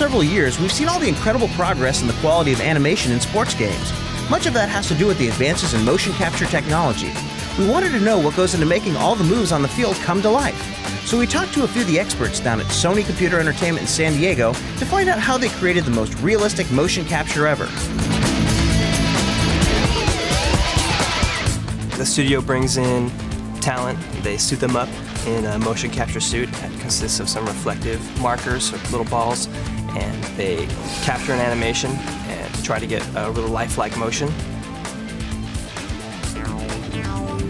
several years, we've seen all the incredible progress in the quality of animation in sports games. Much of that has to do with the advances in motion capture technology. We wanted to know what goes into making all the moves on the field come to life. So we talked to a few of the experts down at Sony Computer Entertainment in San Diego to find out how they created the most realistic motion capture ever. The studio brings in talent. They suit them up in a motion capture suit that consists of some reflective markers or little balls, and they capture an animation and try to get a real lifelike motion.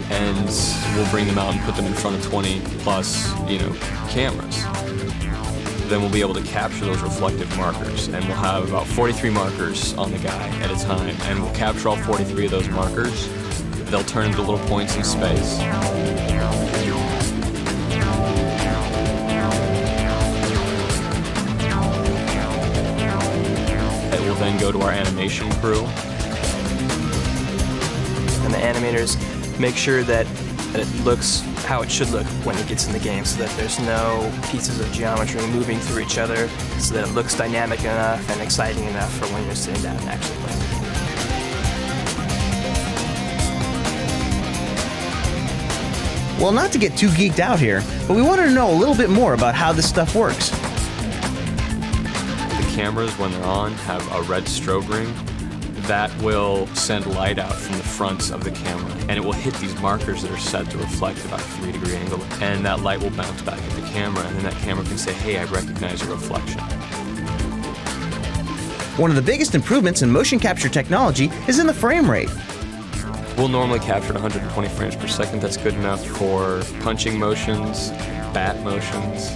And we'll bring them out and put them in front of 20 plus, cameras. Then we'll be able to capture those reflective markers, and we'll have about 43 markers on the guy at a time, and we'll capture all 43 of those markers. They'll turn into little points in space. It will then go to our animation crew. And the animators make sure that it looks how it should look when it gets in the game, so that there's no pieces of geometry moving through each other, so that it looks dynamic enough and exciting enough for when you're sitting down and actually playing the game. Well, not to get too geeked out here, but we wanted to know a little bit more about how this stuff works. The cameras, when they're on, have a red strobe ring that will send light out from the fronts of the camera, and it will hit these markers that are set to reflect about a 3-degree angle, and that light will bounce back at the camera, and then that camera can say, hey, I recognize your reflection. One of the biggest improvements in motion capture technology is in the frame rate. We'll normally capture at 120 frames per second. That's good enough for punching motions, bat motions.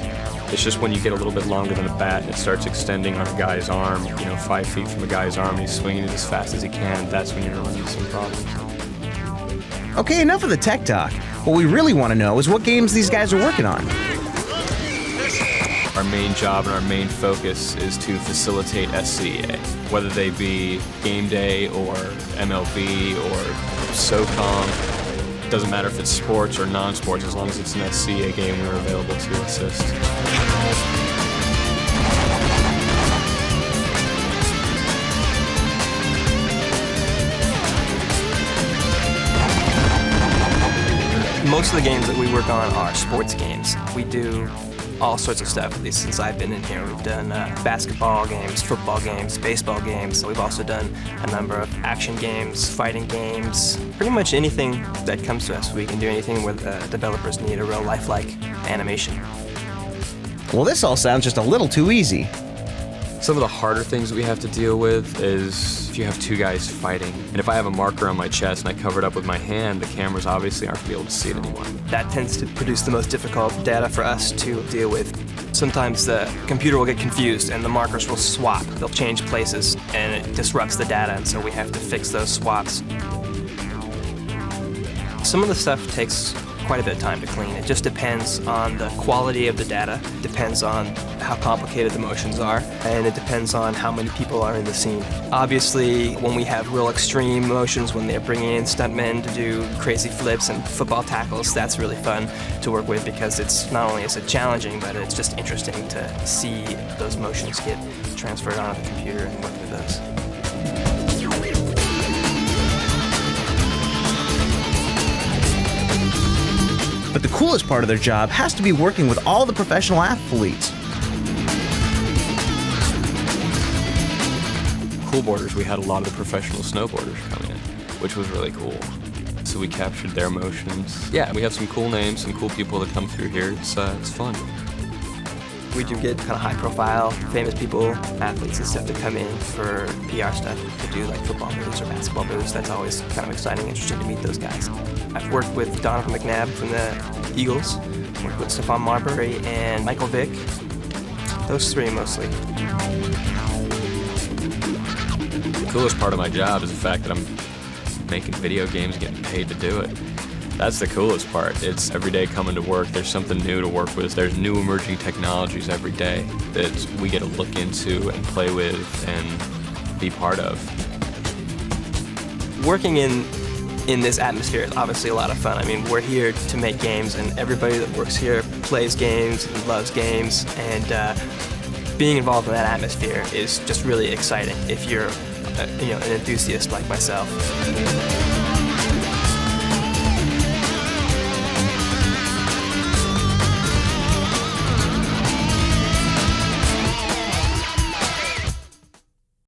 It's just when you get a little bit longer than a bat and it starts extending on a guy's arm, 5 feet from a guy's arm, and he's swinging it as fast as he can, that's when you're running into some problems. Okay, enough of the tech talk. What we really want to know is what games these guys are working on. Our main job and our main focus is to facilitate SCEA, whether they be game day or MLB or SOCOM. It doesn't matter if it's sports or non-sports, as long as it's an SCEA game, we're available to assist. Most of the games that we work on are sports games. We do all sorts of stuff, at least since I've been in here. We've done basketball games, football games, baseball games. So we've also done a number of action games, fighting games, pretty much anything that comes to us. We can do anything where the developers need a real lifelike animation. Well, this all sounds just a little too easy. Some of the harder things that we have to deal with is if you have two guys fighting, and if I have a marker on my chest and I cover it up with my hand, the cameras obviously aren't going to be able to see it anymore. That tends to produce the most difficult data for us to deal with. Sometimes the computer will get confused and the markers will swap. They'll change places and it disrupts the data, and so we have to fix those swaps. Some of the stuff takes quite a bit of time to clean. It just depends on the quality of the data, depends on how complicated the motions are, and it depends on how many people are in the scene. Obviously, when we have real extreme motions, when they're bringing in stuntmen to do crazy flips and football tackles, that's really fun to work with, because it's not only is it challenging, but it's just interesting to see those motions get transferred onto the computer and work with those. But the coolest part of their job has to be working with all the professional athletes. Cool Borders, we had a lot of the professional snowboarders come in, which was really cool. So we captured their motions. Yeah, we have some cool names, some cool people that come through here. It's fun. We do get kind of high-profile, famous people, athletes and stuff to come in for PR stuff, to do like football moves or basketball moves. That's always kind of exciting, interesting to meet those guys. I've worked with Donovan McNabb from the Eagles, worked with Stephon Marbury and Michael Vick. Those three mostly. The coolest part of my job is the fact that I'm making video games, getting paid to do it. That's the coolest part. It's every day coming to work, there's something new to work with. There's new emerging technologies every day that we get to look into and play with and be part of. Working in this atmosphere is obviously a lot of fun. I mean, we're here to make games, and everybody that works here plays games and loves games, and being involved in that atmosphere is just really exciting if you're an enthusiast like myself.